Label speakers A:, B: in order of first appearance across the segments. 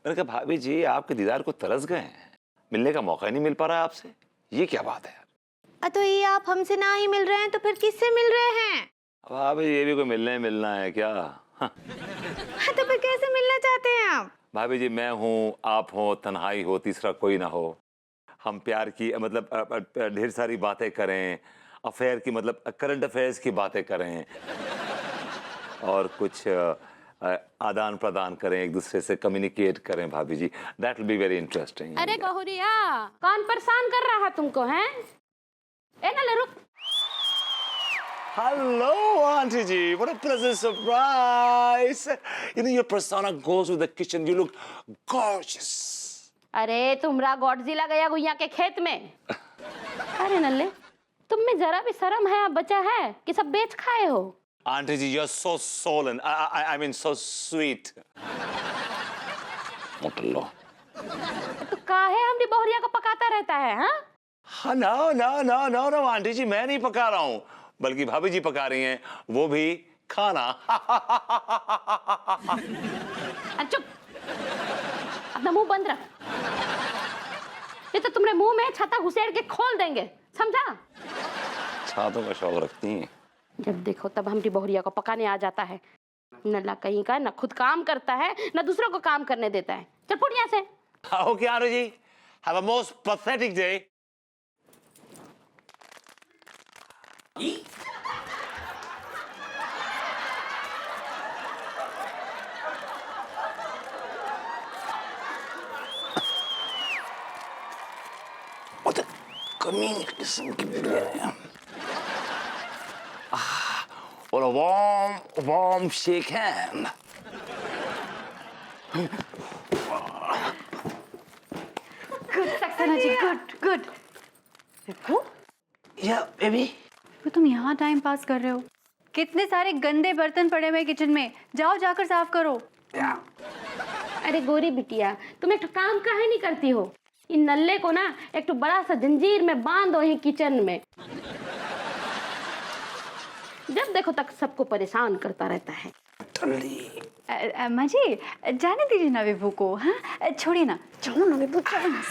A: मैंने कहा भाभी जी आपके दीदार को तरस गए हैं, मिलने का मौका ही नहीं मिल पा रहा है आपसे, ये क्या बात है यार।
B: तो ये आप हमसे ना ही मिल रहे हैं तो फिर किससे मिल रहे हैं?
A: भाभी ये भी कोई मिलना है क्या? हाँ।
B: तो फिर कैसे मिलना चाहते हैं आप?
A: भाभी जी मैं हूँ, आप हो, तन्हाई हो, तीसरा कोई ना हो, हम प्यार की मतलब ढेर सारी बातें करें, अफेयर की मतलब करंट अफेयर्स की बातें करें और कुछ आदान प्रदान करें, एक दूसरे से कम्युनिकेट करें भाभी जी, that will be very interesting.
C: अरे गौरिया, कौन परेशान कर रहा है तुमको? हैं ए ना ले रुक।
A: Hello, Auntie Ji. What a pleasant surprise. You know, your persona goes with the kitchen. You look gorgeous.
C: अरे तुमरा गॉडजिला गया गुइया के खेत में। अरे नल्ले, तुम में जरा भी शर्म है बचा है कि सब बेच खाए हो?
A: Auntie Ji, you're so solemn. I mean, so sweet. मोटल्लो।
C: तो काहे हमरी बहुरिया को पकाता रहता है? हाँ
A: No, आंटी जी मैं नहीं पका रहा हूँ, बल्कि भाभी जी पका रही हैं, वो भी खाना।
C: चुप, अपना मुंह बंद रख, ये तो तुम्हारे मुंह में छाता घुसेड़ के खोल देंगे, समझा?
A: छातों का शौक रखती हैं।
C: जब देखो तब हमारी बहुरिया को पकाने आ जाता है, नल्ला कहीं का, न खुद काम करता है न दूसरों को काम करने देता है। चल फुट यहाँ से।
A: Okay, aunty ji, have a most pathetic day. What a कमीनी किस्म की बिल्ली है। और a warm shake hand.
D: Good Saxena ji, good. देखो,
A: Yeah, baby.
D: तो तुम यहाँ टाइम पास कर रहे हो? कितने सारे गंदे बर्तन पड़े हुए किचन में, जाओ जाकर साफ करो।
A: Yeah.
C: अरे गोरी बिटिया, तुम एक काम काहे नहीं करती हो? इन नल्ले को ना एक तो बड़ा सा जंजीर में बांध दो ही किचन में, जब देखो तक सबको परेशान करता रहता है।
D: अम्मा जी, जाने दीजिए ना विभू को। हाँ, छोड़िए ना, चलो ना विभू, चलो ना।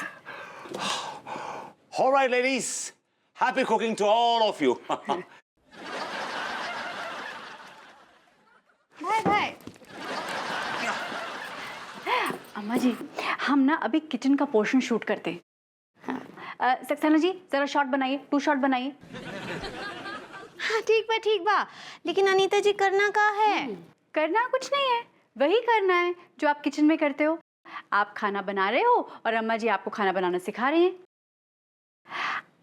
A: All right, ladies. Happy cooking to all of you.
D: Bye. अम्मा जी, हम ना अभी किचन का पोर्शन शूट करते हैं। सक्सेना जी, जरा शॉट बनाइए, 2 शॉट बनाइए।
B: हाँ ठीक बा, लेकिन अनीता जी करना का है?
D: करना कुछ नहीं है, वही करना है जो आप किचन में करते हो। आप खाना बना रहे हो और अम्मा जी आपको खाना बनाना सिखा रही हैं।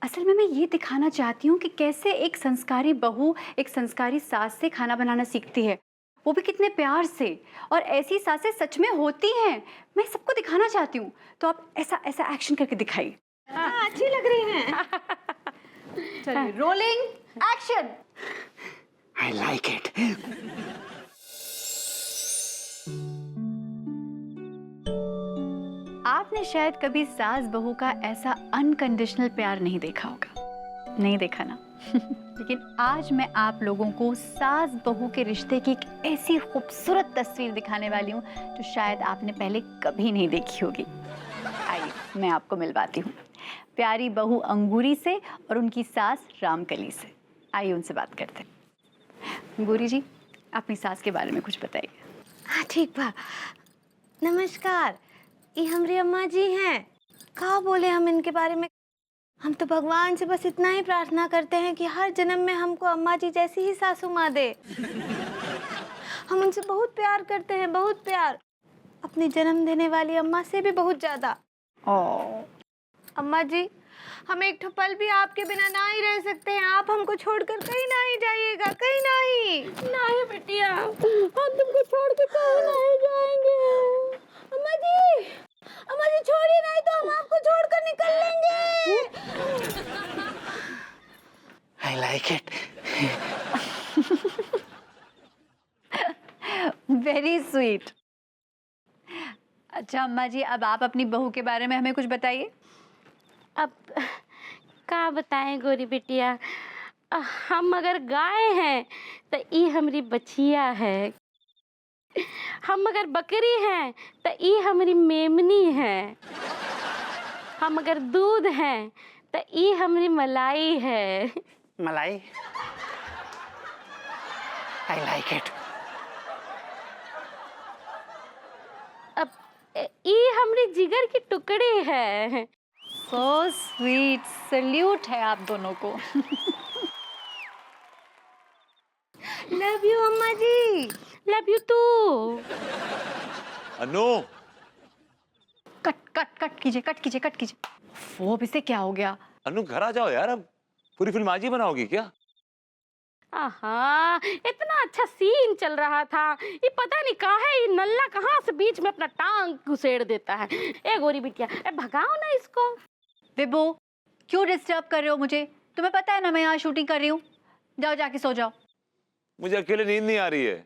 D: असल में मैं ये दिखाना चाहती हूँ कि कैसे एक संस्कारी बहू एक संस्कारी सास से खाना बनाना सीखती है, वो भी कितने प्यार से। और ऐसी सासें सच में होती हैं, मैं सबको दिखाना चाहती हूँ। तो आप ऐसा एक्शन करके दिखाइए।
B: हाँ, अच्छी लग रही हैं।
D: चलिए, rolling action.
A: I like it.
D: आपने शायद कभी सास बहू का ऐसा अनकंडीशनल प्यार नहीं देखा होगा, नहीं देखा ना? लेकिन आज मैं आप लोगों को सास बहू के रिश्ते की एक ऐसी खूबसूरत तस्वीर दिखाने वाली हूँ जो शायद आपने पहले कभी नहीं देखी होगी। आइए मैं आपको मिलवाती हूँ प्यारी बहू अंगूरी से और उनकी सास रामकली से। आइए उनसे बात करते हैं। अंगूरी जी, अपनी सास के बारे में कुछ बताइए।
B: हाँ ठीक बा। नमस्कार, ये हमारी अम्मा जी हैं। कहा बोले हम इनके बारे में? हम तो भगवान से बस इतना ही प्रार्थना करते हैं कि हर जन्म में हमको अम्मा जी जैसी ही सासू माँ दे। हम उनसे बहुत प्यार करते हैं, बहुत प्यार, अपनी जन्म देने वाली अम्मा से भी बहुत ज्यादा। अम्मा जी, हम एक पल भी आपके बिना ना ही रह सकते हैं। आप हमको छोड़कर कहीं ना ही जाइएगा, कहीं ना ही।
C: नहीं बिटिया, हम तुमको छोड़ के कहीं नहीं जाएंगे।
B: अम्मा जी छोड़िए, नहीं तो हम आपको छोड़कर निकल लेंगे।
A: I like it.
D: Very sweet. अच्छा अम्मा जी, अब आप अपनी बहू के बारे में हमें कुछ बताइए।
C: अब का बताएं गोरी बिटिया, हम अगर गाय हैं तो ये हमारी बछिया है, हम अगर बकरी हैं तो ई हमारी मेमनी है। हम अगर दूध हैं तो ई हमारी मलाई है।
E: मलाई, आई लाइक इट।
C: अब ई हमारी जिगर की टुकड़ी है।
D: सो स्वीट, सल्यूट है आप दोनों को।
B: लव यू अम्मा जी।
C: Love you too.
A: Anu,
D: cut cut cut कीजिए, कट कीजिए, कट कीजिए। वो अब इसे क्या हो गया?
A: अनु घर आ जाओ यार, अब पूरी फिल्म आज ही बनाओगी क्या?
C: आहा, इतना अच्छा सीन चल रहा था, ये पता नहीं कहाँ है, ये नल्ला कहाँ से बीच में अपना टांग घुसेड़ देता है। ए गोरी बिटिया, ए भगाओ ना इसको।
D: विभू, क्यों डिस्टर्ब कर रहे हो मुझे? तुम्हें पता है ना मैं यहाँ शूटिंग कर रही हूँ। जाओ जाके सो जाओ।
A: मुझे अकेले नींद नहीं आ रही है।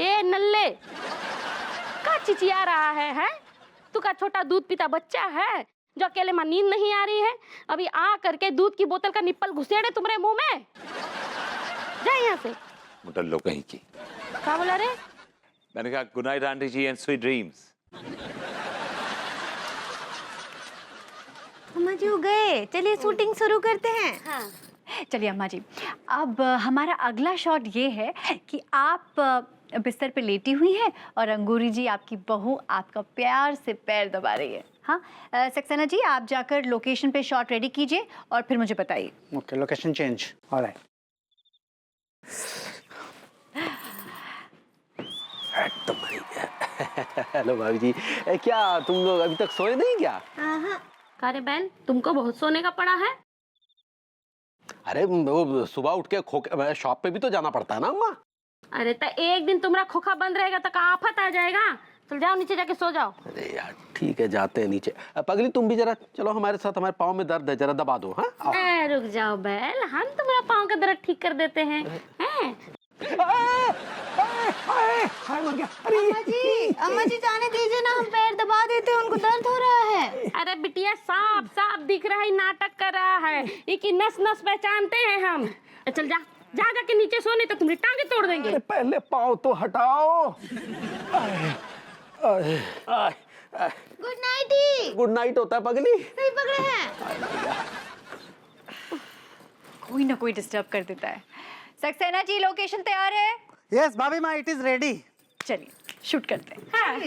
C: ए नल्ले, का चिचिया रहा है? तू का छोटा दूध पीता बच्चा है जो अकेले में नींद नहीं आ रही है? अभी आ करके दूध की बोतल का निप्पल घुसेड़े तुम्हारे मुंह में। जा यहाँ से।
A: मुटल्लो कहीं की।
C: क्या बोला रे?
A: मैंने कहा good night aunty ji and sweet dreams.
B: अम्मा जी वो गए, चलिए शूटिंग शुरू करते हैं।
C: हाँ।
D: चलिए अम्मा जी, अब हमारा अगला शॉट ये है कि आप बिस्तर पे लेटी हुई हैं और अंगूरी जी आपकी बहू आपका प्यार से पैर दबा रही है। हाँ, सक्सेना जी आप जाकर लोकेशन पे शॉट रेडी कीजिए और फिर मुझे बताइए।
E: Okay, location change. Alright.
F: Hello भाभी जी, क्या तुम लोग अभी तक सोए नहीं क्या?
C: अरे बहन, तुमको बहुत सोने का पड़ा है।
F: अरे वो सुबह उठ के शॉप पे भी तो जाना पड़ता है ना अम्मा।
C: अरे तो एक दिन तुम्हारा खोखा बंद रहेगा तो कहाँ आफत आ जाएगा। चल जाओ नीचे जाके सो जाओ।
F: अरे यार ठीक है, जाते हैं नीचे। पगली तुम भी जरा चलो हमारे साथ, हमारे पाँव में दर्द है, जरा दबा दो। हाँ आओ।
C: रुक जाओ बैल, हम तुम्हारा पाँव का दर्द ठीक कर देते हैं।
B: अम्मा जी जाने दीजिए ना, हम पैर दबा देते हैं, उनको दर्द हो रहा है।
C: अरे बिटिया, साफ साफ दिख रहा है नाटक कर रहा है, ये की नस नस पहचानते हैं हम। चल जा जा जाके नीचे सो, नहीं तो तुम्हारी टांगे तोड़ देंगे।
F: पहले पाँव तो हटाओ।
B: गुड नाइट ही।
F: गुड नाइट होता है पगली।
B: सही पकड़े हैं।
D: कोई ना कोई डिस्टर्ब कर देता है। सक्सेना जी लोकेशन तैयार है?
E: यस भाभी माँ, इट इज रेडी।
D: चलिए शूट करते हैं।
C: हाँ।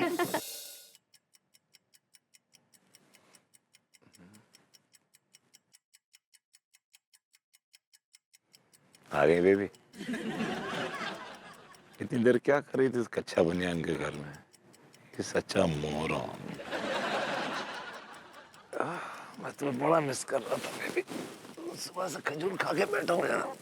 A: आ गई बेबी। इतनी देर क्या कर रही थी इस कच्चा बनियान के घर में? ये सच्चा मोरन। मैं तुम्हें बड़ा मिस कर रहा था बेबी। सुबह से खजूर खा के बैठा हूँ यहाँ।